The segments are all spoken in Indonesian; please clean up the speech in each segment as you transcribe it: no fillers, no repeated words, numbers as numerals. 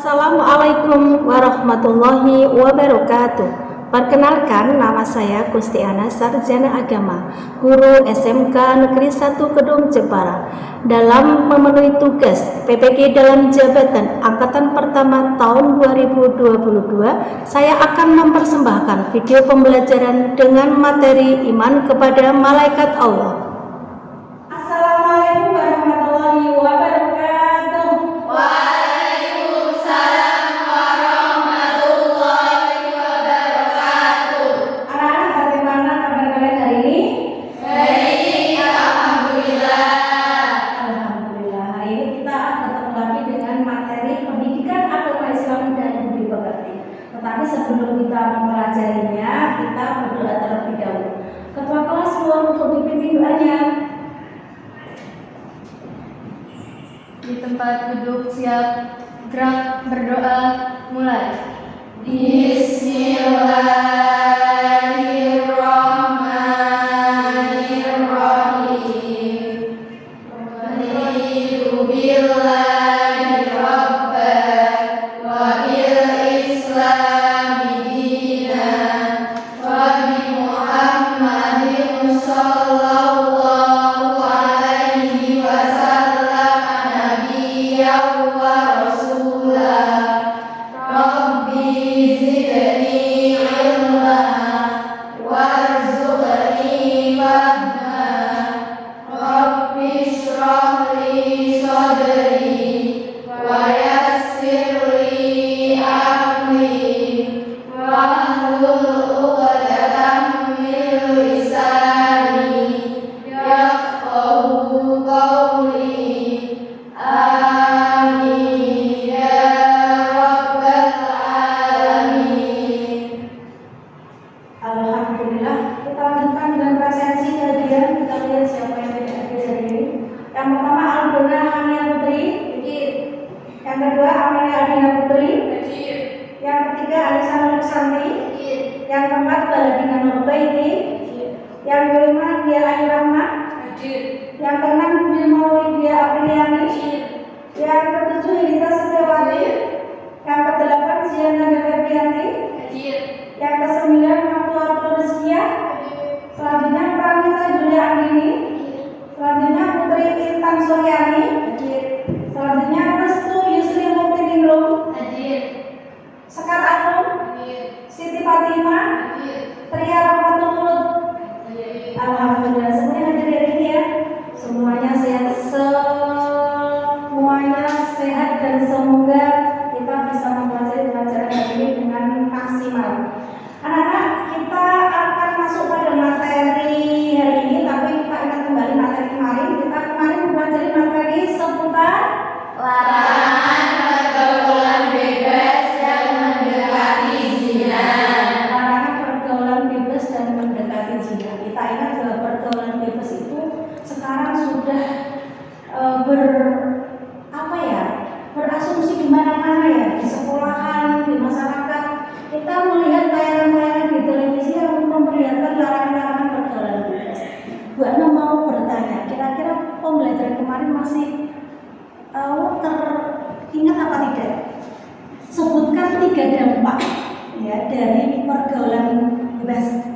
Assalamualaikum warahmatullahi wabarakatuh. Perkenalkan, nama saya Gustiana Sarjana Agama, guru SMK Negeri 1 Kedung Jepara. Dalam memenuhi tugas PPG dalam jabatan Angkatan Pertama tahun 2022, saya akan mempersembahkan video pembelajaran dengan materi iman kepada malaikat Allah. Assalamualaikum warahmatullahi wabarakatuh. Tetapi sebelum kita mempelajarinya, kita berdoa terlebih dahulu. Ketua kelas mohon untuk dipimpin doanya. Di tempat duduk siap, gerak berdoa, mulai. Bismillahirrahmanirrahim. Raditu billahi rabban wa bil islami dinan wa bi Muhammadin sallallahu alaihi wasallam nabiyyan wa rasulah. Rabbi zidni ilma warzuqni fahma. Rabbi shrah li sadri wa yassir li amri wahlul 'uqdatam min lisani yafqahu qawli. Amin ya rabbal alamin. Alhamdulillah, kita lanjutkan dengan presensi kajian. Kita lihat siapa yang tidak hadir hari ini. Yang pertama Aldona Hania Putri. Yang kedua Amelia Adina Putri. Yang ketiga Alisa Nursanti. Yang keempat Baladina Nurbaiti. Yang kelima Dia Ayu Rahma. Yang keenam Bimo Lydia Apriliani. Yang ketujuh Hilita Setiawati. Yang kedelapan Ziana Febrianti. Yang kesembilan Matua Rizkia. Selanjutnya Pramita Julia Andini. Selanjutnya Putri Intan Suryani. Selanjutnya Restu Yusri Muktiningrum. Sekar Arum. Siti Fatima. Tria Rahmatul Mulud. Alhamdulillah, semuanya hadir hari ini ya. Semuanya sehat, dan semoga kita bisa mempelajari pelajaran hari ini dengan maksimal. Anak-anak, kita akan masuk pada materi hari ini, tapi kita ingat kembali materi kemarin. Kita kemarin mempelajari materi seputar Larangan pergaulan bebas yang mendekati zina. larangan pergaulan bebas dan mendekati zina. Kita ingat bahwa pergaulan bebas itu sekarang sudah berasumsi di mana-mana ya, di sekolahan, di masyarakat. Kita melihat tayangan-tayangan di televisi yang memperlihatkan larangan-larangan pergaulan bebas. Bu Ana mau bertanya, kira-kira pembelajaran kemarin masih teringat apa tidak? Sebutkan 3 dampak ya dari pergaulan bebas.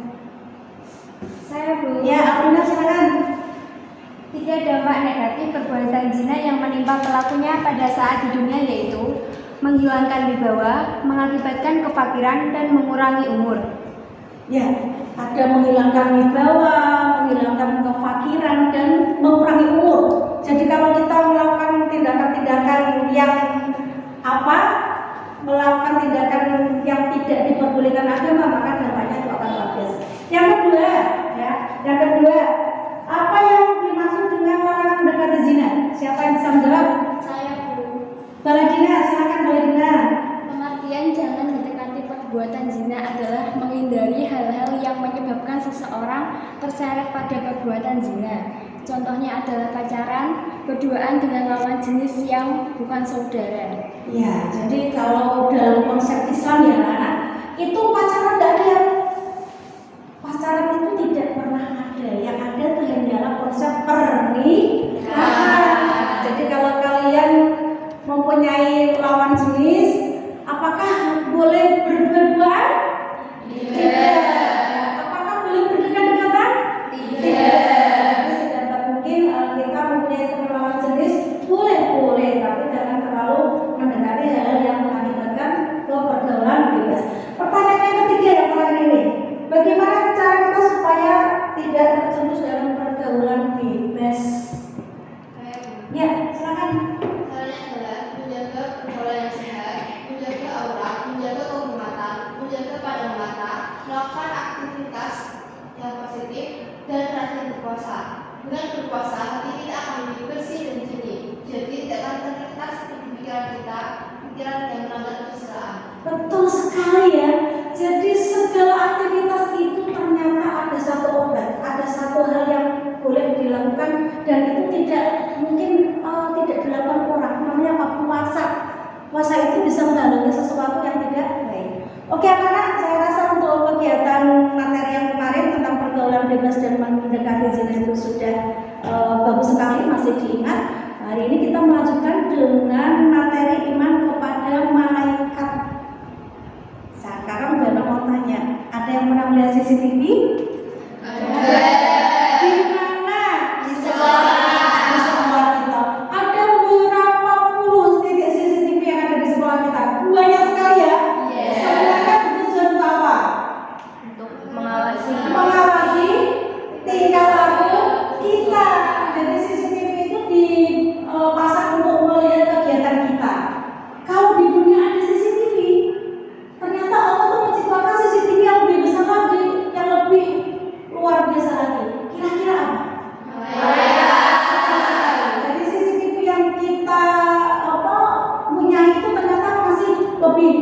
Saya Bu. Ya, Aprina silakan. 3 dampak negatif perbuatan zina yang menimpa pelakunya pada saat di dunia yaitu menghilangkan wibawa, mengakibatkan kefakiran, dan mengurangi umur. Ya, ada menghilangkan wibawa, menghilangkan kefakiran, dan mengurangi umur. Jadi kalau kita melakukan tindakan-tindakan yang melakukan tindakan yang tidak diperbolehkan agama, maka dampaknya itu akan bagus. Yang kedua, apa yang dimaksud dengan larangan mendekati zina? Siapa yang bisa menjawab? Saya Bu. Baladina, silakan Baladina. Pengertian jangan mendekati perbuatan zina adalah menghindari hal-hal yang menyebabkan seseorang terseret pada perbuatan zina. Contohnya adalah pacaran, berduaan dengan lawan jenis yang bukan saudara. Ya, jadi kalau dalam konsep Islam ya anak, itu pacaran tidak ada. Pacaran itu tidak pernah ada. Yang ada itu hanyalah konsep pernikahan. Jadi kalau kalian mempunyai lawan jenis, tapi jangan terlalu mendekati hal yang mengakibatkan ke pergaulan bebas. Pertanyaan yang ketiga yang terakhir ini, bagaimana cara kita supaya tidak terjerumus dalam pergaulan bebas? Ya, silakan. Caranya adalah menjaga pergaulan yang sehat, menjaga aurat, menjaga kehormatan, menjaga pandang mata, melakukan aktivitas yang positif, dan rajin berpuasa. Dengan berpuasa, hati kita akan lebih bersih dan jernih. Jadi tidak akan terlintas di pikiran kita, pikiran yang melanggar kesusahan. Betul sekali ya. Jadi segala aktivitas itu ternyata ada satu obat, ada satu hal yang boleh dilakukan dan itu tidak mungkin tidak dilakukan orang. Namanya apa? Puasa. Puasa itu bisa menghalangi sesuatu yang tidak baik. Oke anak-anak, saya rasa untuk kegiatan materi yang kemarin tentang pergaulan bebas dan mendekati zina itu sudah bagus sekali, masih diingat. Hari ini kita melanjutkan dengan materi iman kepada malaikat. Sekarang udah mau tanya, ada yang pernah melihat CCTV? Di mana? Di sekolah kita. Ada berapa puluh titik CCTV yang ada di sekolah kita? Banyak sekali ya? Semuanya bertujuan untuk apa? Untuk Mengawasi tingkah laku kita. Jadi CCTV itu dipasang untuk melihat kegiatan kita. Kalau di dunia ada CCTV, ternyata Allah tuh menciptakan CCTV yang lebih besar lagi, yang lebih luar biasa lagi. Kira-kira apa? Jadi CCTV yang kita punya itu ternyata masih lebih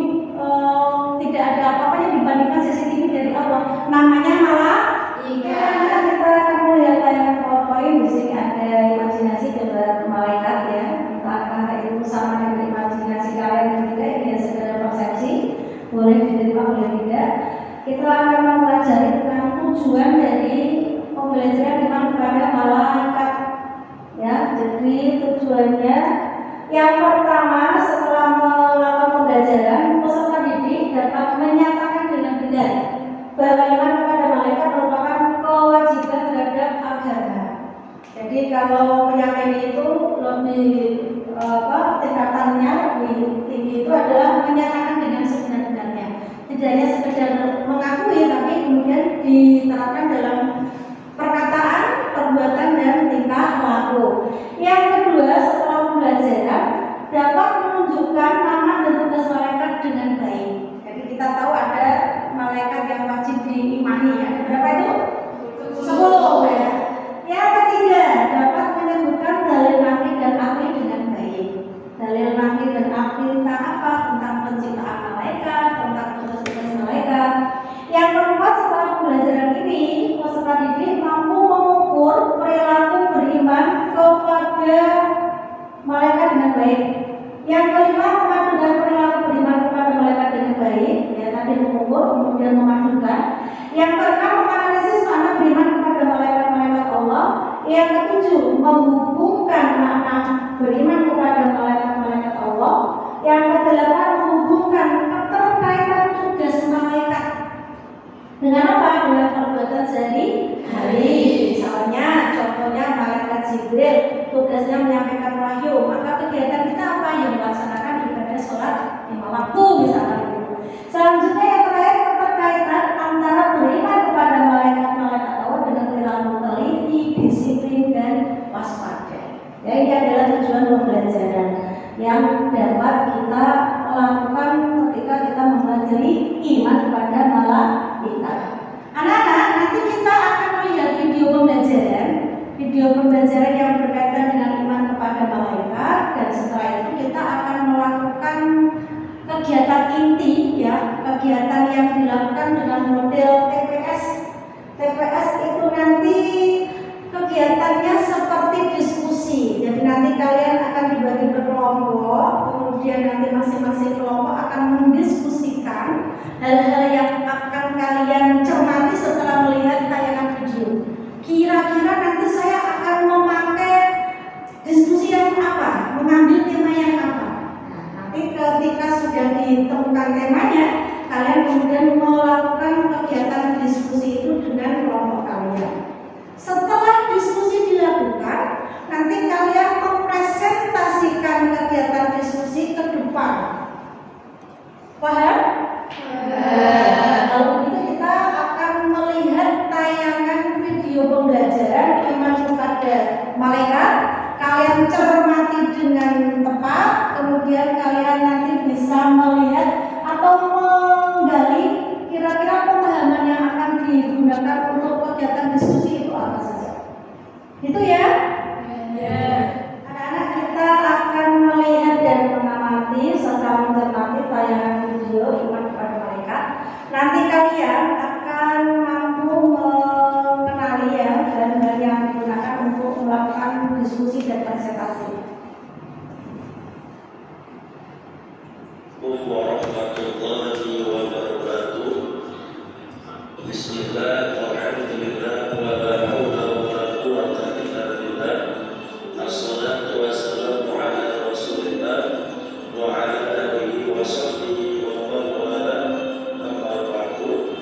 tidak ada apa-apanya dibandingkan CCTV dari Allah. Namanya malah kita akan melihat tayangan PowerPoint. Di sini ada imajinasi gambar malaikat ya. Apakah itu sama dengan imajinasi kalian dan tidak? Ini ya sekedar persepsi. Boleh diterima, boleh tidak. Kita akan mempelajari tentang tujuan dari pembelajaran iman kepada malaikat. Ya, jadi tujuannya yang pertama setelah melakukan pembelajaran, peserta didik dapat menyatakan dengan benar bahwa iman kepada malaikat merupakan kewajiban terhadap agama. Jadi kalau meyakini itu lebih tingkatannya lebih tinggi itu adalah menyatakan dengan sebenar-benarnya. Tidak hanya sekedar mengakui, tapi kemudian diterapkan dalam perkataan, perbuatan dan tingkah laku. Yang kedua, setelah pembelajaran dapat menunjukkan nama dan tugas malaikat dengan baik. Jadi kita tahu ada malaikat yang wajib diimani ya. Berapa itu? 10 ya. Yang ketiga, dapat menyebutkan dalil nakli dan akli dengan baik. Dalil nakli dan akli tentang apa? Tentang penciptaan malaikat, tentang tugas-tugas malaikat. Yang keempat, setelah pembelajaran ini, peserta didik mampu mengukur perilaku beriman kepada malaikat dengan baik. Yang kelima, memadukan perilaku beriman kepada malaikat dengan baik. Ya, tadi mengukur, kemudian memadukan. Yang keenam, menganalisis makna beriman kepada malaikat-malaikat Allah. Yang ketujuh, menghubungkan makna beriman kepada malaikat-malaikat Allah. Yang kedelapan, menghubungkan keterkaitan tugas malaikat dengan apa? Dengan perbuatan sehari-hari. Misalnya, contohnya malaikat Jibril tugasnya menyampaikan wahyu, maka kegiatan kita apa? Yang melaksanakan ibadah sholat 5 waktu misalnya. Selanjutnya yang terakhir, keterkaitan antara beriman kepada malaikat-malaikat Allah dengan perilaku teliti, disiplin dan waspada. Ya, ini adalah tujuan pembelajaran yang dapat kita lakukan ketika kita mempelajari iman kepada malaikat. Anak-anak, nanti kita akan melihat video pembelajaran yang berkaitan dengan iman kepada malaikat, dan setelah itu kita akan melakukan kegiatan inti ya, kegiatan yang dilakukan dengan model TPS. TPS itu nanti kegiatannya seperti diskusi. Jadi nanti kalian akan dibagi berkelompok, kemudian nanti masing-masing kelompok akan mendiskusikan hal-hal yang akan kalian cermati setelah melihat tayangan video. Kira-kira nanti saya akan memakai diskusi yang apa, mengambil tema yang apa. Nah, nanti ketika sudah ditemukan temanya, kalian kemudian melakukan kegiatan diskusi itu dengan kelompok kalian. Setelah diskusi dilakukan, nanti kalian mempresentasikan kegiatan malaikat, kalian cermati dengan tepat, kemudian kalian nanti bisa melihat atau menggali kira-kira pemahaman yang akan digunakan untuk kegiatan diskusi itu apa saja. Itu ya? Ya. Anak-anak, kita akan melihat dan mengamati serta mencermati tayangan video iman kepada malaikat. Nanti kalian akan mampu mengenali ya bahan-bahan yang digunakan untuk melakukan diskusi dan presentasi. Warahmatullahi wabarakatuh. Bismillah, alhamdulillah, wa la haula wa la quwwata illa billah. Assalatu wassalamu ala Rasulillah wa ala alihi wa sahbihi wa man wala. Amma ba'du.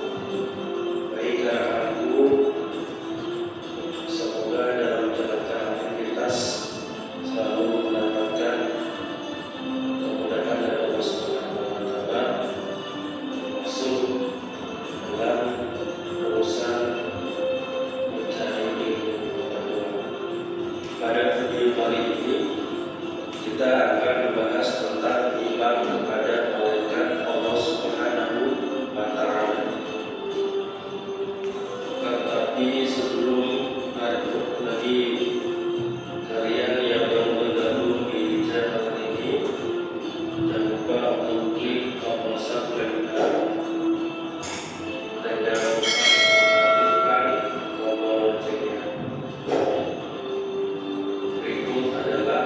Baiklah aku, semoga dalam menjalankan aktivitas selalu mendapatkan kemudahan dari Allah Subhanahu wa taala, termasuk dalam urusan mencari ilmu pengetahuan. Pada video kali ini kita akan membahas tentang iman kepada malaikat Allah Subhanahu wa taala. Tetapi sebelum lagi kalian yang baru bergabung di channel ini, jangan lupa untuk klik tombol subscribe dan jangan lupa aktifkan tombol loncengnya. Berikut adalah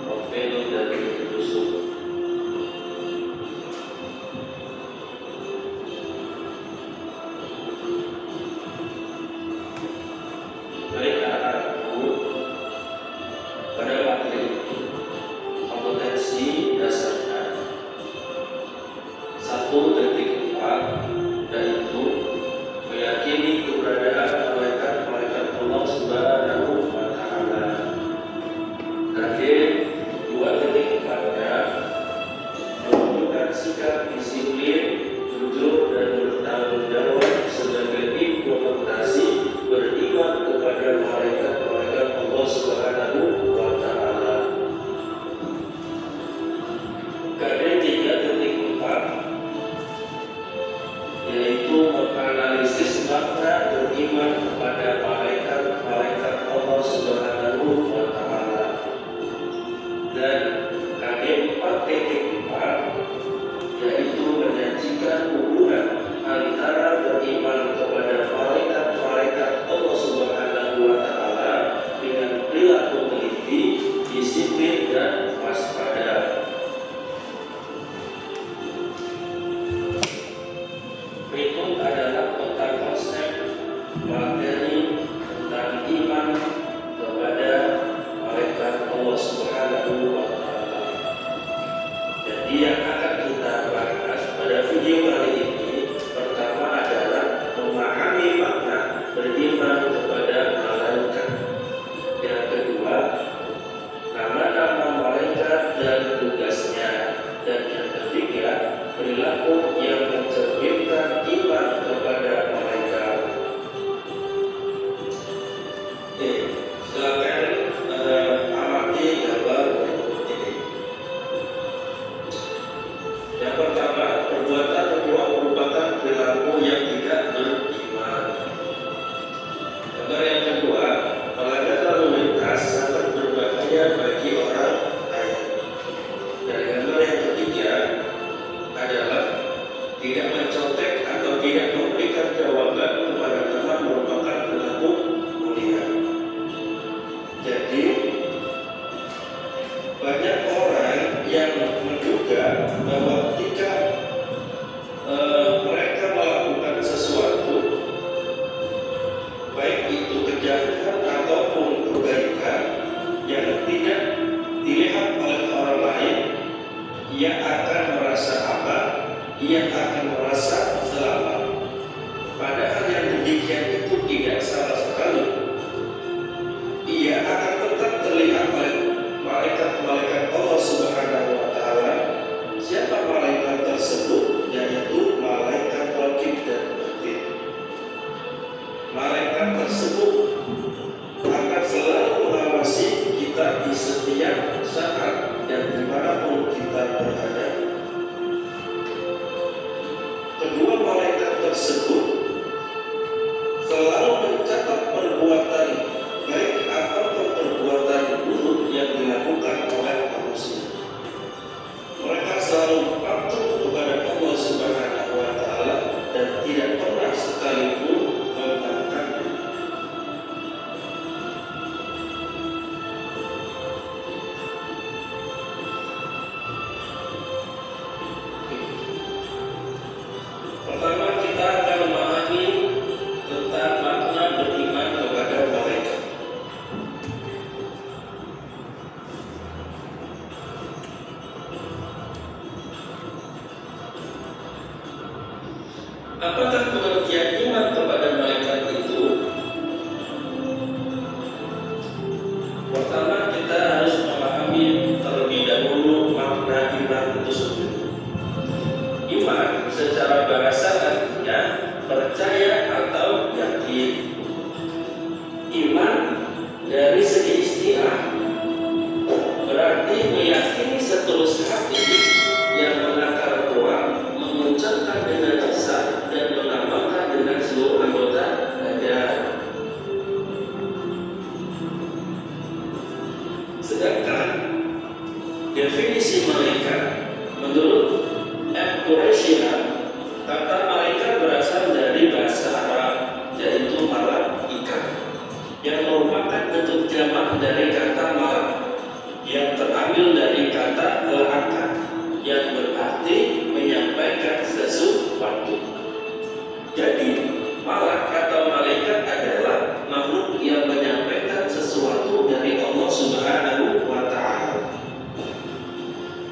profil dari Yusuf. Baiklah aku, pada materi ini kompetensi dasarnya 1.4, yaitu meyakini keberadaan malaikat-malaikat Allah Subhanahu wa taala. Terakhir 2.4-nya menunjukkan sikap disiplin, jujur dan bertanggung jawab sebagai implementasi beriman kepada malaikat-malaikat Allah Subhanahu wa taala. KD 3.4 yaitu menganalisis makna beriman kepada malaikat-malaikat Allah Subhanahu wa taala. Dan KD 4.4 yaitu menyajikan hubungan antara beriman kepada malaikat-malaikat Allah Subhanahu wa taala dengan perilaku teliti, disiplin dan waspada. Berikut adalah tentang konsep materi tentang iman kepada malaikat Allah Subhanahu wa taala. Jadi yang akan kita bahas pada video kali ini, pertama adalah memahami makna beriman kepada malaikat. Yang kedua, nama-nama malaikat dan tugasnya. Dan yang ketiga, perilaku yang mencerminkan iman kepada malaikat. Silakan amati gambar berikut ini. Yang pertama, perbuatan kedua merupakan perilaku yang tidak beriman. Gambar yang kedua, melanggar lalu lintas sangat berbahaya bagi orang lain. Dan gambar yang ketiga adalah tidak mencontek atau tidak memberikan jawaban kepada teman merupakan perilaku mulia. Jadi banyak orang yang menduga bahwa ketika mereka melakukan sesuatu, baik itu kejahatan ataupun kebaikan yang tidak dilihat oleh orang lain, ia akan merasa aman, ia akan merasa selamat. Padahal yang demikian itu tidak salah sekali. Ia akan tetap terlihat oleh malaikat-malaikat Allah Subhanahu wa taala. Siapa malaikat tersebut? Yaitu malaikat Raqib dan Atid. Malaikat tersebut akan selalu setiap saat dan dimanapun kita berada. Kedua malaikat tersebut selalu mencatat perbuatan baik ataupun perbuatan buruk yang dilakukan oleh manusia. Mereka selalu patuh kepada Allah Subhanahu wa Ta'ala dan tidak pernah sekalipun membangkangnya. Pertama, kita akan memahami tentang makna beriman kepada malaikat. Apakah pengertian iman kepada malaikat itu? Pertama, kita harus memahami terlebih dahulu makna iman itu sendiri. Iman secara bahasa artinya percaya atau yakin. Iman dari segi istilah berarti meyakini setulus hati yang menakar ruang, mengucapkan dengan lisan dan mengamalkan dengan seluruh anggota badan. Sedangkan definisi malaikat menurut Quraisy, kata malaikat berasal dari bahasa Arab, yaitu malaikat, yang merupakan bentuk jamak dari kata malak, yang terambil dari kata la'akat, yang berarti menyampaikan sesuatu. Jadi, malak atau malaikat adalah makhluk yang menyampaikan sesuatu dari Allah Subhanahu wa Ta'ala.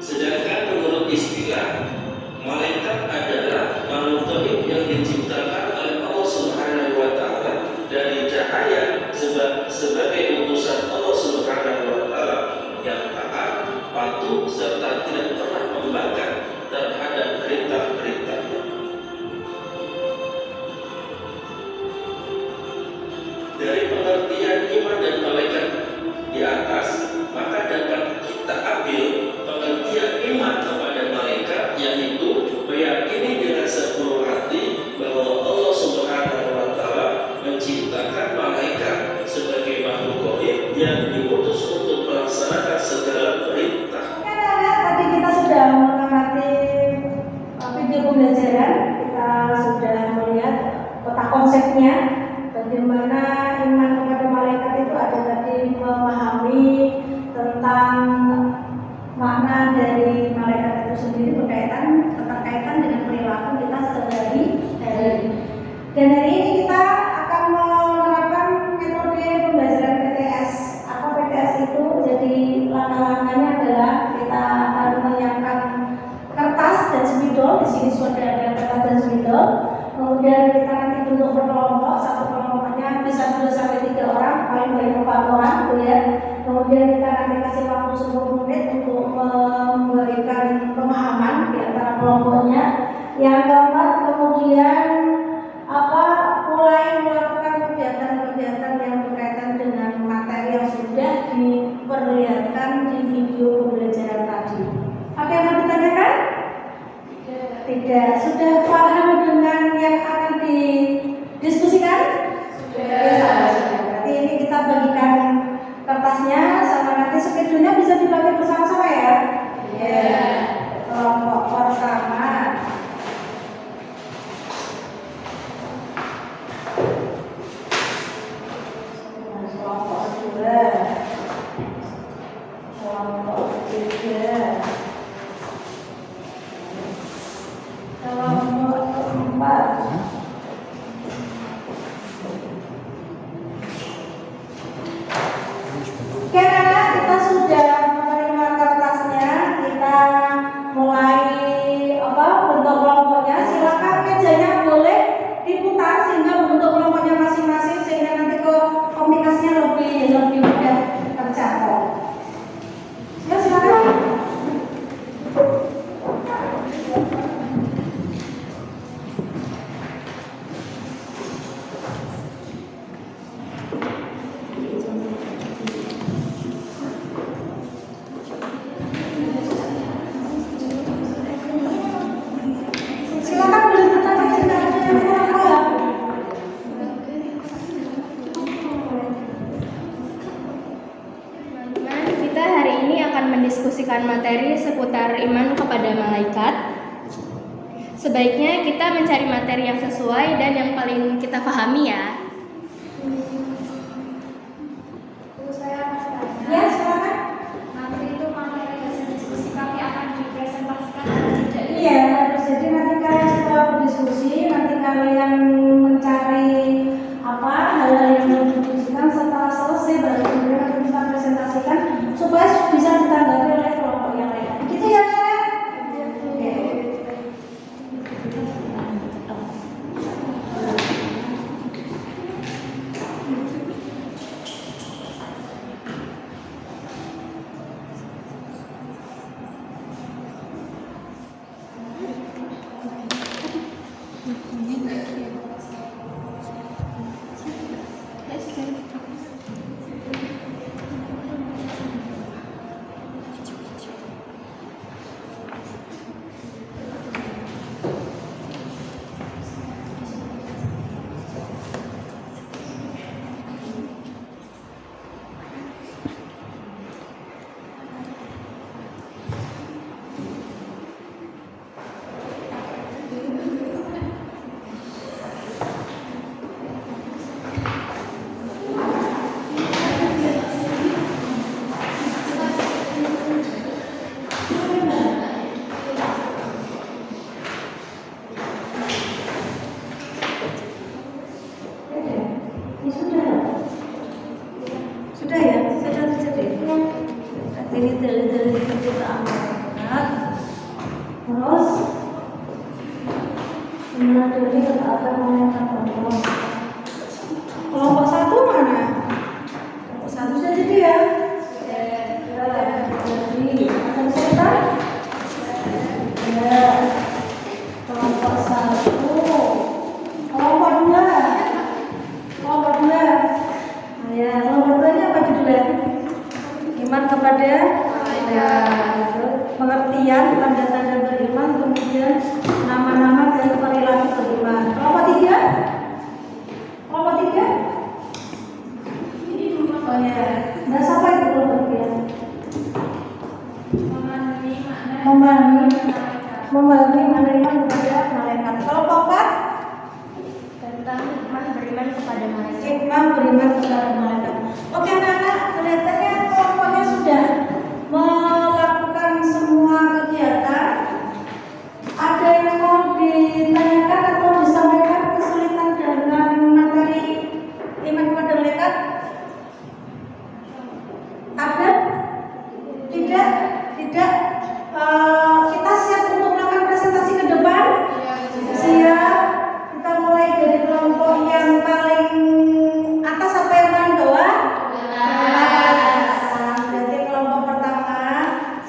Sedangkan menurut istilah, malaikat adalah makhluk gaib yang diciptakan oleh Allah Subhanahu wa Ta'ala dari cahaya sebagai utusan Allah Subhanahu wa Ta'ala yang taat, patuh serta tidak pernah membangkang terhadap perintah-perintahnya. Dari pengertian iman dan malaikat di atas, maka dapat kita ambil pengertian iman kepada malaikat, yaitu meyakini dengan sepenuh hati bahwa Allah Subhanahu wa Ta'ala menciptakan malaikat sebagai makhluk gaib yang diutus untuk melaksanakan segala perintah. Tadi kita sudah mengamati video pembelajaran, kita sudah melihat peta konsepnya, bagaimana iman kepada malaikat itu ada tadi memahami tentang makna dari malaikat itu sendiri keterkaitan dengan perilaku kita sehari-hari. Dan hari ini kita akan menerapkan metode pembelajaran PTS. Apa PTS itu? Jadi langkah-langkahnya adalah kita akan menyiapkan kertas dan spidol. Di sini sudah ada kertas dan spidol. Kemudian kita nanti bentuk berkelompok. Satu kelompoknya bisa 2 sampai 3 orang, paling banyak 4 orang, ya. Kemudian kita nanti kasih waktu 10 menit untuk memberikan pemahaman di antara kelompoknya. Yang keempat, kemudian mulai melakukan kegiatan-kegiatan yang berkaitan dengan materi yang sudah diperlihatkan di video pembelajaran tadi. Apa yang mau ditanyakan? Tidak. Sudah paham dengan yang akan didiskusikan? Sudah. Berarti ini kita bagikan kertasnya sama nanti spidolnya bisa dipakai bersama-sama ya? Iya. Kelompok pertama. Kelompok kedua. Kelompok ketiga. Kelompok keempat. Karena kita sudah menerima kertasnya, kita mulai bentuk kelompoknya. Silakan mejanya boleh diputar sehingga bentuk kelompoknya masing-masing, sehingga nanti komunikasinya lebih mudah tercapai. Silakan. mendiskusikan materi seputar iman kepada malaikat. Sebaiknya kita mencari materi yang sesuai dan yang paling kita pahami ya. Ya, silakan. Nanti itu materi hasil diskusi kami akan dipresentasikan atau tidak? Iya, terus jadi nanti kalian setelah berdiskusi, nanti kalian mencari hal-hal yang mau didiskusikan. Setelah selesai baru kemudian nanti kita presentasikan supaya bisa ditanggapi oleh kelompok yang lain. Begitu ya, Kak? Oke. Sudah ya, sudah terjadi. Ini dalil-dalil yang kita amalkan. Terus menaduri ketaatan malaikat Allah. Kelompok satu mana? Kelompok satu sudah jadi ya. Jadi akan setan. Ya. Kelompok satu. Kelompok dua. Kelompok dua. Ya, kelompok dua ini apa judulnya? Iman kepada pengertian tanda-tanda beriman, kemudian nama-nama dan perilaku beriman. Kelompok tiga? Kelompok tiga? Oh ya, nah siapa itu kelompok tiga? Memahami mana iman kepada malaikat. Kelompok empat? Tentang iman beriman kepada malaikat. Iman beriman kepada malaikat. Oke anak-anak, kelihatannya kelompoknya sudah melakukan semua kegiatan. Ada yang mau ditanyakan atau disampaikan kesulitan dengan materi iman kepada malaikat? Ada? Tidak? Tidak? Kita siap untuk melakukan presentasi ke depan? Siap. Kita mulai dari kelompok yang paling atas apa yang paling bawah? Berarti kelompok pertama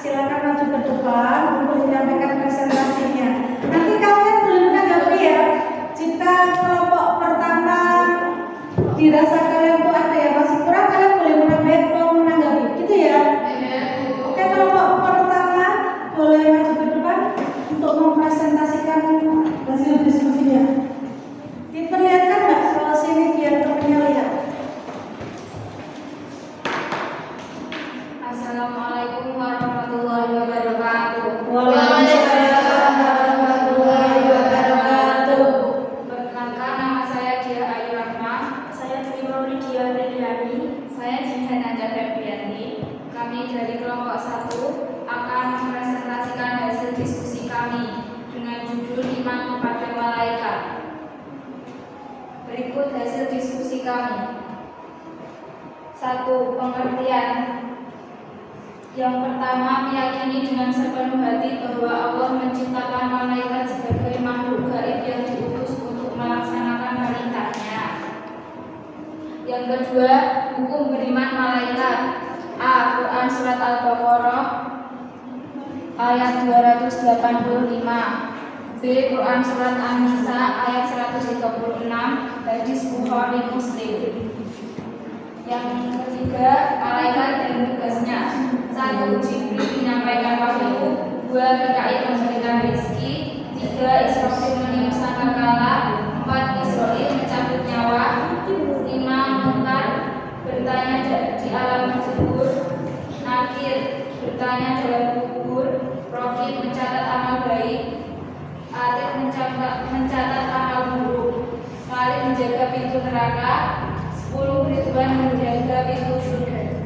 silakan maju ke depan untuk menyampaikan presentasinya. Nanti kalian boleh menanggapi ya. Jika kelompok pertama dirasa kalian tuh ada yang masih kurang, kalian boleh menanggapi, gitu ya. Oke, kelompok pertama boleh maju ke depan untuk mempresentasikan hasil diskusinya. Diperlihatkan nggak soal sini biar temennya lihat? Assalamualaikum warahmatullahi wabarakatuh. Waalaikumsalam warahmatullahi wabarakatuh. Perkenalkan, nama saya Dia Ayu Rahma. Saya Trimau Lydia Priyani. Saya Jinhan Nanda Febrianti. Kami dari kelompok 1 akan mempresentasikan hasil diskusi kami dengan judul iman kepada malaikat. Berikut hasil diskusi kami. 1. Pengertian. Yang pertama, meyakini dengan sepenuh hati bahwa Allah menciptakan malaikat sebagai makhluk gaib yang diutus untuk melaksanakan perintahnya. Yang kedua, hukum beriman malaikat. A. Quran Surat Al-Baqarah ayat 285. B. Quran Surat An-Nisa ayat 136. Hadis Bukhari Muslim. Yang ketiga, malaikat dan tugasnya. 1. Jibril menyampaikan wahyu. 2. Mikail memberikan rezeki. 3. Israfil meniup sangkakala. 4. Israil mencabut nyawa. 5. Munkar bertanya di alam kubur. Nakir bertanya dalam kubur, Rocky mencatat amal baik, Atik mencatat amal buruk, Khalid menjaga pintu neraka, 10 Ridwan menjaga pintu surga.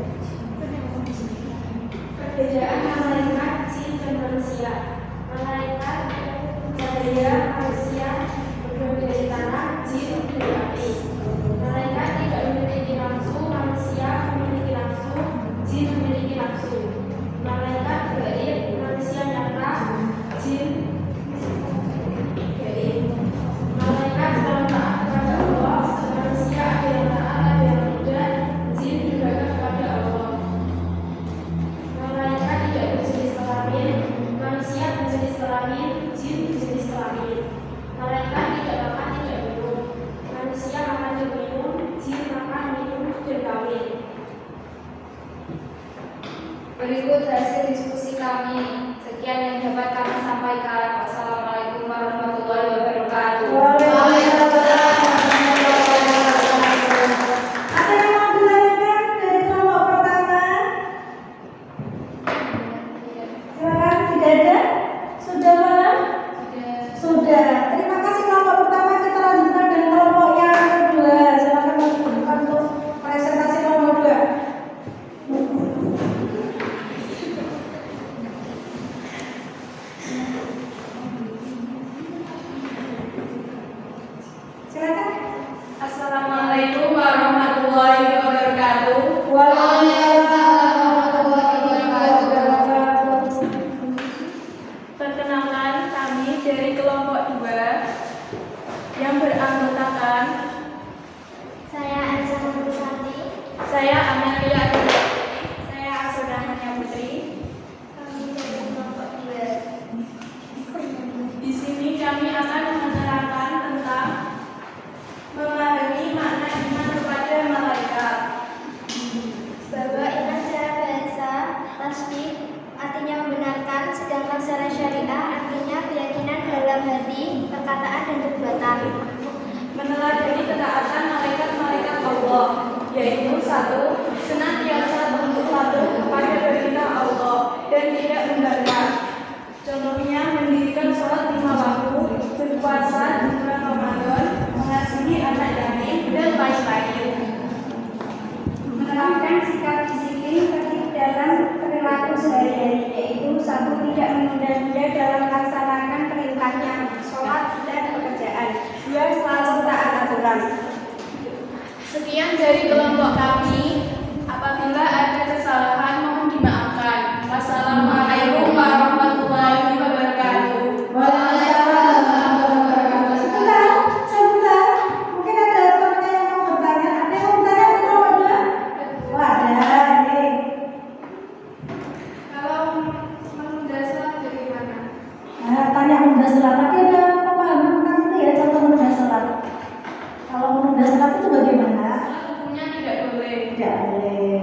Perbedaan malaikat, jin dan manusia. Malaikat cahaya, manusia bergerak dari tanah, jin dari api. Malaikat tidak memiliki nafsu, manusia memiliki nafsu, jin memiliki nafsu. Malaikat gaib, manusia nyata, jin gaib. Malaikat selalu taat kepada Allah, manusia ada yang taat, ada yang tidak, jin juga kepada Allah. Malaikat tidak berjenis kelamin, manusia berjenis kelamin, jin berjenis kelamin. Malaikat tidak makan, tidak minum, manusia makan dan minum, jin makan, minum dan kawin. Berikut hasil diskusi kami. Sekian yang dapat kami sampaikan. Wassalamualaikum warahmatullahi wabarakatuh. Ada yang mau ditanyakan dari kelompok pertama? Silakan, tidak ada? Sudah malam? Sudah. Terima kasih kelompok pertama. Kita lanjutkan dengan kelompok yang kedua. Silakan lanjutkan untuk presentasi kelompok dua. Silakan. Assalamualaikum warahmatullahi wabarakatuh. Waalaikumsalam warahmatullahi wabarakatuh. Perkenalkan, kami dari kelompok 2 yang beranggotakan Saya Aisyah Santi. saya Amelia Aditya, saya Asodahania Putri. Kami dari kelompok 2. Di sini kami akan menerangkan tentang memahami makna iman kepada malaikat. Bahwa iman secara bahasa tasdik artinya membenarkan, sedangkan secara syariah artinya keyakinan dalam hati, perkataan dan perbuatan. Meneladani ketaatan malaikat-malaikat Allah, yaitu 1. Senantiasa untuk patuh kepada perintah Allah dan tidak membangkang. Contohnya mendirikan sholat 5 waktu, berpuasa di bulan Ramadan, mengasihi anak yatim dan lain-lain. Menerapkan sikap disiplin tertib dalam perilaku sehari-hari, yaitu 1. Tidak menunda-nunda dalam melaksanakan perintahnya, sholat dan pekerjaan. 2. Selalu taat aturan. Sekian dari kelompok kami. Apabila ada kesalahan mohon dimaafkan. Wassalamualaikum warahmatullahi wabarakatuh. Sebentar. Mungkin ada temannya yang mau bertanya. Ada yang mau bertanya di kelompok dua? Oh, ada. Nih. Kalau menunda sholat bagaimana? Nah, tanya menunda sholat. Tapi ada pemahaman tentang itu ya, contoh menunda sholat. Kalau menunda sholat itu bagaimana? Hukumnya tidak boleh. Tidak boleh.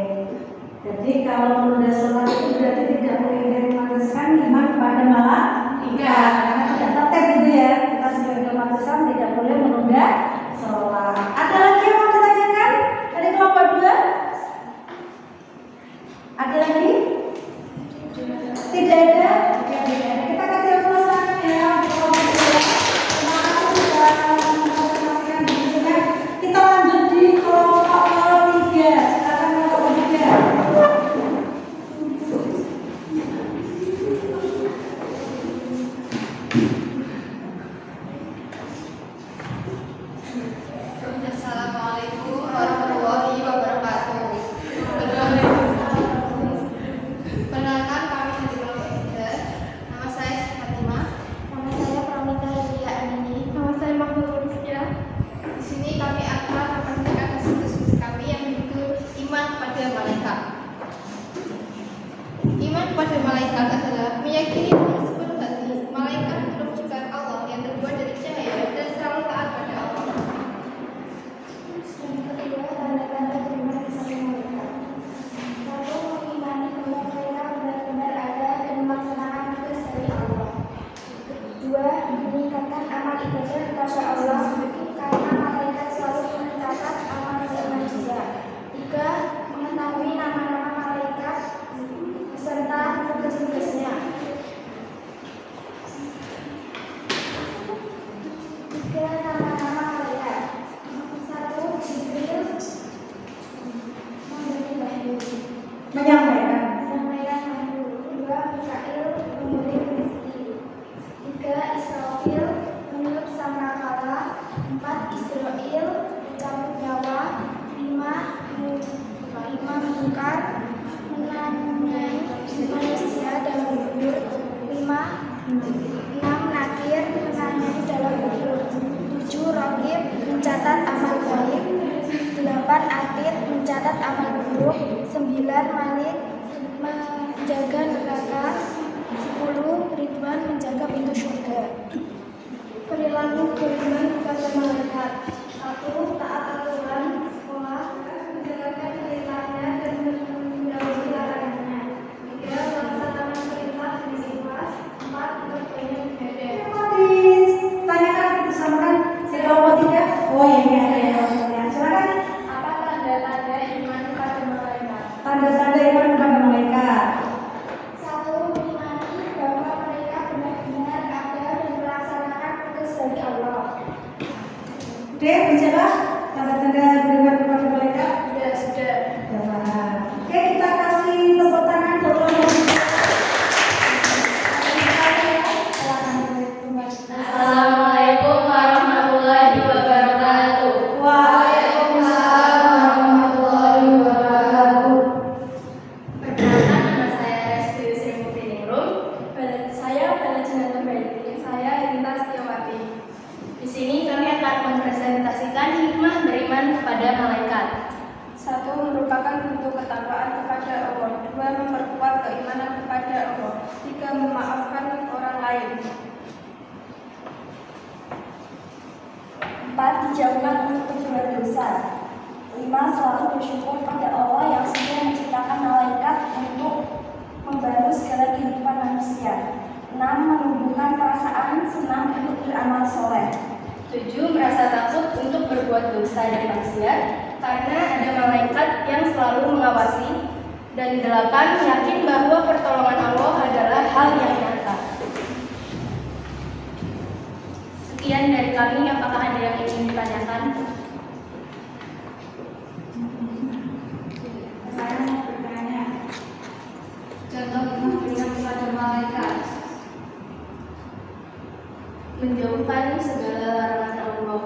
Jadi kalau menunda sholat itu berarti tidak boleh mengharuskan iman kepada malaikat. Karena tidak tertib gitu ya. Kita sebagai umat Islam tidak boleh menunda sholat. Ada lagi yang mau ditanyakan dari kelompok 2? Ada lagi? Tidak ada? Oke, tidak ada. Kita kasih penasaran ya untuk kelompok 2. Terima kasih sudah menyaksikan diskusinya. Kita lanjut di kelompok 3. Silakan kelompok 3. Assalamualaikum warahmatullahi wabarakatuh. Perkenalkan, kami dari kelompok 3. Nama saya Fatimah. Nama saya Pramita Lia Andini. Nama saya Mahmud Rizkia. Di sini kami akan memperkenalkan hasil diskusi kami yang berjudul iman kepada malaikat. Iman kepada malaikat adalah meyakini dengan sepenuh hati malaikat adalah ciptaan Allah yang terbuat dari cahaya dan selalu taat pada Allah. Yang kedua, tanda-tanda beriman kepada malaikat. 1. Mengimani bahwa mereka benar-benar ada dan melaksanakan tugas dari Allah. 2. Meningkatkan amal ibadah kepada Allah karena malaikat selalu mencatat amal dari manusia. 3. Mengetahui nama-nama malaikat beserta Manit menjaga neraka. 10. Ridwan menjaga pintu surga. Perilaku beriman kepada malaikat. 1. Taat aturan sekolah, menjalankan perintahnya dan menjauhi larangannya. 3. Melaksanakan perintah dengan ikhlas. 4. berbanyak ibadah. Ditanyakan disampaikan si kelompok 3. Oh ya, ini ada yang pertanyaan. Silakan. Apa tanda-tanda iman kepada malaikat? Tanda-tanda iman kepada malaikat. 1. Mengimani bahwa mereka benar-benar ada dan melaksanakan tugas dari Allah. D. Mencoba tanda-tanda beriman kepada malaikat. Ya, sudah. Oke, kita kasih tepuk tangan untuk Assalamualaikum warahmatullahi wabarakatuh. Waalaikumsalam warahmatullahi wabarakatuh. Perkenalkan, nama saya Resti Sri Muktiningrum. Saya Balajina Baiti. Saya Rinta Setiawati. Di sini kami akan mempresentasikan hikmah beriman kepada malaikat. 1. Merupakan bentuk ketakwaan kepada Allah. 2. Memperkuat keimanan kepada Allah. 3. Memaafkan orang lain. 4. Dijauhkan untuk berbuat dosa. 5. Selalu bersyukur pada Allah yang sudah menciptakan malaikat untuk membantu segala kehidupan manusia. 6. Menumbuhkan perasaan senang untuk beramal soleh. 7. Merasa takut untuk berbuat dosa dan maksiat karena ada malaikat yang selalu mengawasi. Dan 8. Yakin bahwa pertolongan Allah adalah hal yang nyata. Sekian dari kami, apakah ada yang ingin ditanyakan? Saya mau bertanya. Contoh hikmah beriman kepada malaikat: menjauhkan segala larangan Allah.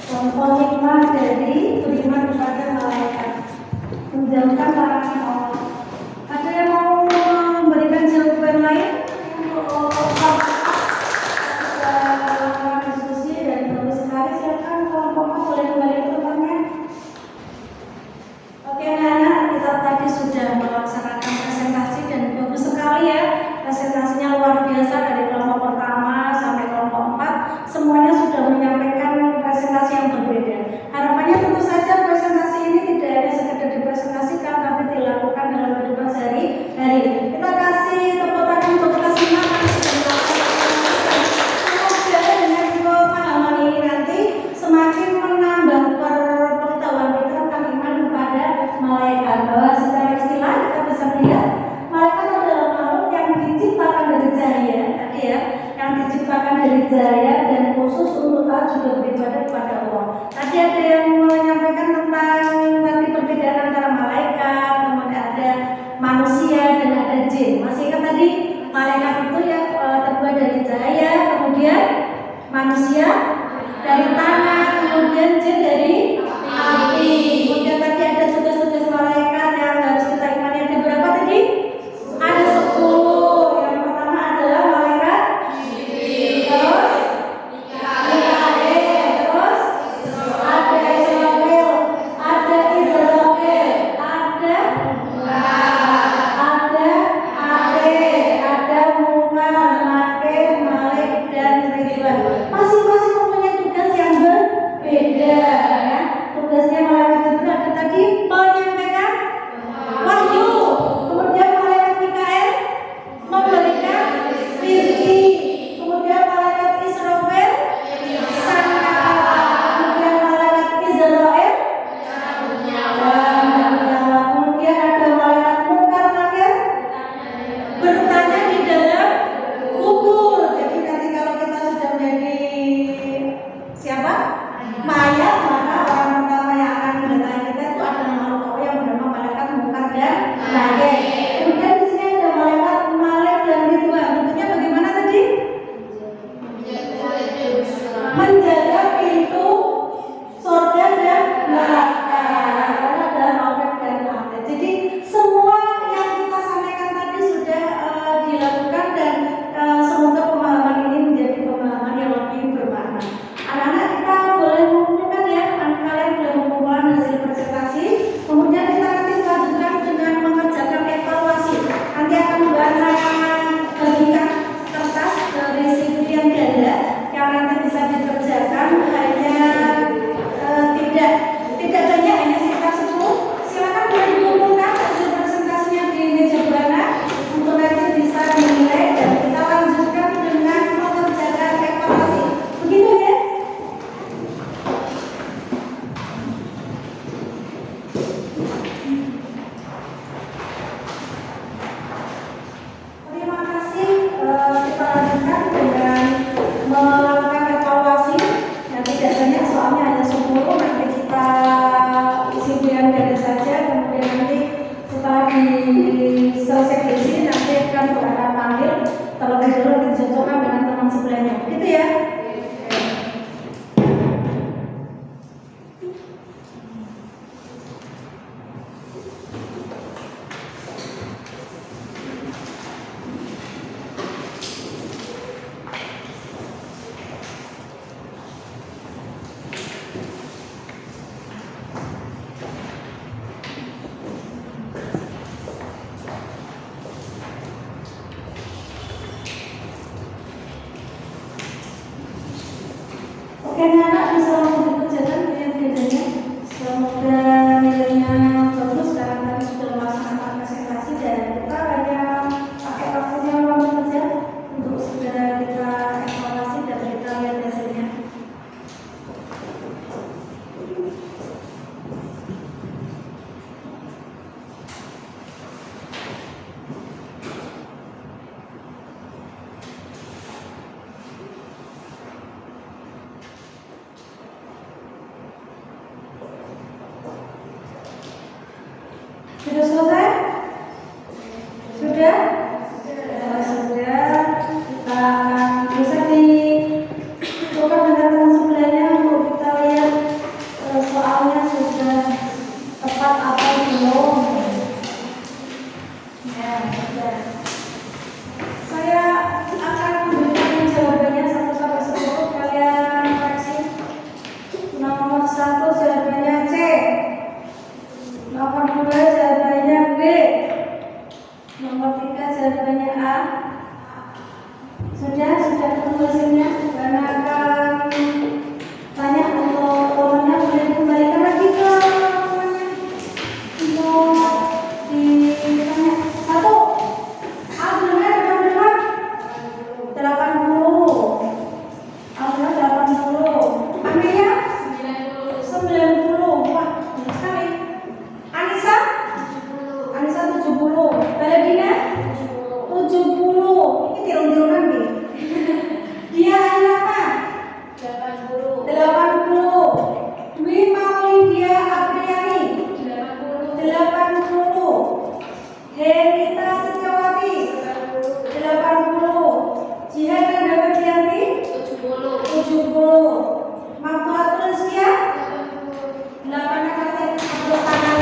Contoh hikmah dari beriman kepada malaikat. Menjauhkan larangan Allah. Ada yang mau memberikan jawaban lain? Diskusi dan bagus sekali. Silakan kelompoknya boleh kembali ke tempatnya. Oke anak-anak, kita tadi sudah melaksanakan presentasi dan bagus sekali ya. Presentasinya luar biasa dari kelompok pertama sampai kelompok 4. Semuanya sudah menyampaikan presentasi yang berbeda. Harapannya tentu saja presentasi ini tidak hanya sekedar dipresentasikan, tapi dilakukan dalam kehidupan sehari-hari. Kita kasih tepuk tangan untuk kita simak. Semoga dengan pemahaman ini nanti semakin menambah pengetahuan kita tentang iman kepada malaikat. Bahwa secara istilah kita bisa melihat malaikat adalah makhluk yang diciptakan dari cahaya, tadi ya, yang diciptakan dari cahaya dan khusus untuk taat juga beribadah kepada Allah. Tadi ada yang menyampaikan tentang nanti perbedaan antara malaikat, kemudian ada manusia dan ada jin. Masih ingat tadi malaikat itu yang terbuat dari cahaya, kemudian manusia dari tanah, kemudian jin dari api. Kemudian tadi ada tugas-tugas malaikat yang cerita imannya ada berapa tadi? Ada 10. Yang pertama adalah malaikat terus Mikael, terus ada Israfil, ada Israfil, ada Ade, ada Munkar, Nakir, Malik dan Ridwan. Masing-masing mempunyai tugas yang berbeda ya. Sudah selesai? Sudah? Sudah. Kita bisa dicoba dengan teman sebelahnya untuk kita lihat soalnya sudah tepat apa belum. Ya, sudah. Saya akan memberikan jawabannya 1 sampai 10. Kalian koreksi. Nomor 1 jawabannya C. Nomor 2 jawabannya B. Nomor 3 jawabannya A. Sudah ketemu hasilnya. Karena akan tanya untuk temannya boleh dikembalikan lagi ke temannya untuk ditanya. 1. A benar atau benar? 80. A benar 80. Amelia 90. Wah, benar sekali. Anissa 70. Valentina 70. Ini tiru-tirukan nih. Dia apa? 80. Dwi Maulidia Apriani 80. Henita Setiawati 80. Jihan Dawadianti 70. Maktuatul Rizkia 8. Kasih tepuk tangan.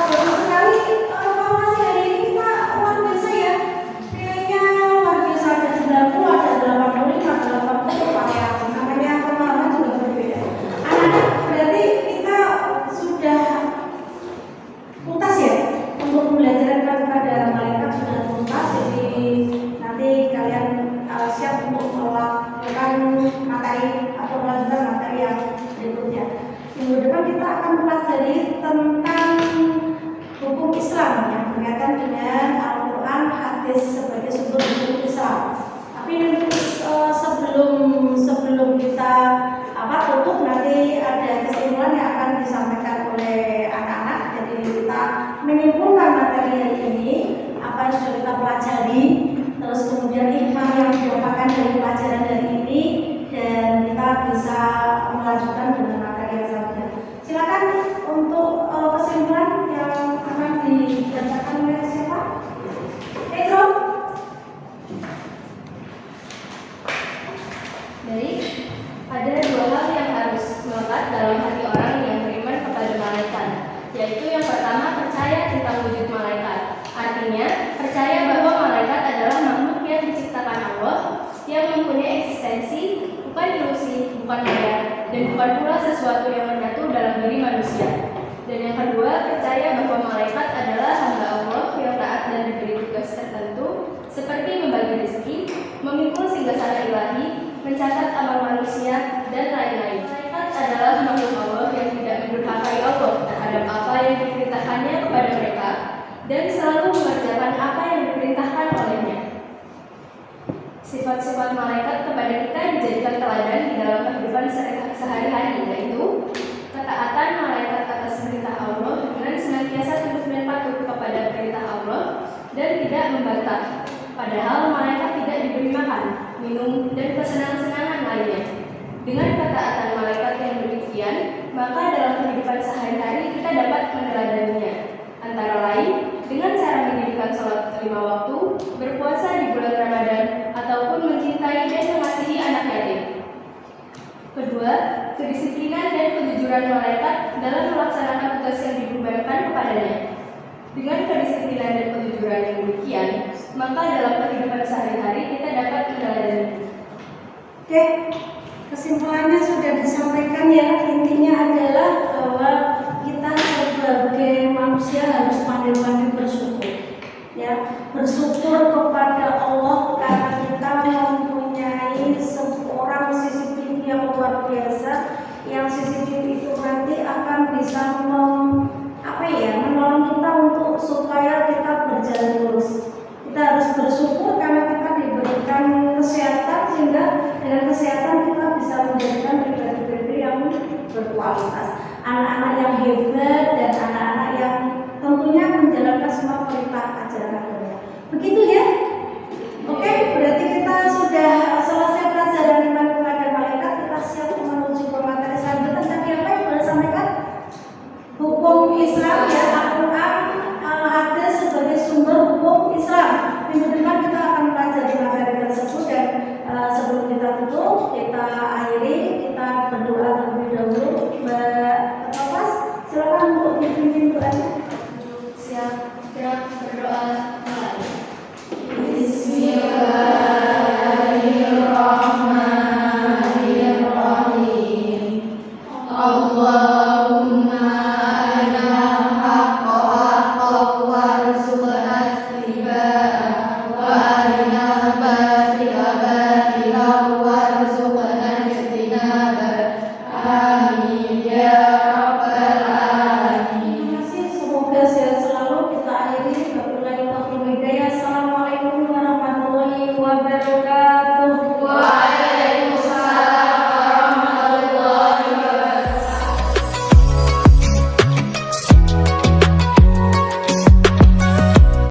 Bagus sekali informasi hari ini kita luar biasa ya. Kayaknya luar biasa, ada 90, ada 85, ada 80 pakai apa namanya pemahaman juga berbeda. Anak-anak berarti kita sudah tuntas ya untuk pembelajaran kepada malaikat sudah tuntas, jadi nanti kalian siap untuk melakukan materi atau melanjutkan materi yang berikutnya. Minggu depan kita akan pelajari tentang hukum Islam yang berkaitan dengan Al-Quran, hadis sebagai sumber hukum Islam. Tapi sebelum kita tutup, nanti ada kesimpulan yang akan disampaikan oleh anak-anak. Jadi kita menyimpulkan materi hari ini, apa yang sudah kita pelajari, terus kemudian hikmah yang didapatkan dari pelajaran hari ini, dan kita bisa melanjutkan dengan materi yang selanjutnya. Silakan untuk kesimpulan yang akan dibacakan oleh siapa? Pedro. Baik, ada 2 hal yang harus melekat dalam hati orang yang beriman kepada malaikat, yaitu yang pertama percaya tentang wujud malaikat. Artinya, percaya bahwa malaikat adalah makhluk yang diciptakan Allah, yang mempunyai eksistensi, bukan ilusi, bukan maya, dan bukan pula sesuatu yang menyatu dalam diri manusia. Dan yang kedua, percaya bahwa malaikat adalah hamba Allah yang taat dan diberi tugas tertentu, seperti membagi rezeki, memikul singgasana ilahi, mencatat amal manusia, dan lain-lain. Malaikat adalah makhluk Allah yang tidak mendurhakai Allah terhadap apa yang diperintahkannya kepada mereka, dan selalu mengerjakan apa yang diperintahkan olehnya. Sifat-sifat malaikat kepada kita dijadikan teladan di dalam kehidupan sehari-hari, yaitu ketaatan malaikat atas perintah Allah dengan senantiasa tunduk dan patuh kepada perintah Allah dan tidak membantah. Padahal malaikat tidak diberi makan, minum, dan kesenang-senangan lainnya. Dengan ketaatan malaikat yang demikian, maka dalam kehidupan sehari-hari kita dapat meneladaninya. Antara lain, dengan cara mendirikan sholat 5 waktu, berpuasa di bulan Ramadan, ataupun mencintai dan mengasihi anak yatim. Kedua, kedisiplinan dan kejujuran malaikat dalam melaksanakan tugas yang dibebankan kepadanya. Dengan kedisiplinan dan kejujuran yang demikian, maka dalam kehidupan sehari-hari kita dapat meneladani. Oke, kesimpulannya sudah disampaikan ya. Intinya adalah bahwa kita sebagai manusia harus pandai-pandai bersyukur. Ya, bersyukur kepada Allah karena kita mempunyai seorang CCTV yang luar biasa, yang CCTV itu nanti akan bisa menolong kita untuk supaya kita berjalan lurus. Kita harus bersyukur karena kita diberikan kesehatan, sehingga dengan kesehatan kita bisa menjadikan pribadi-pribadi yang berkualitas, anak-anak yang hebat dan anak-anak yang tentunya menjalankan semua perintah ajaran agama. Begitu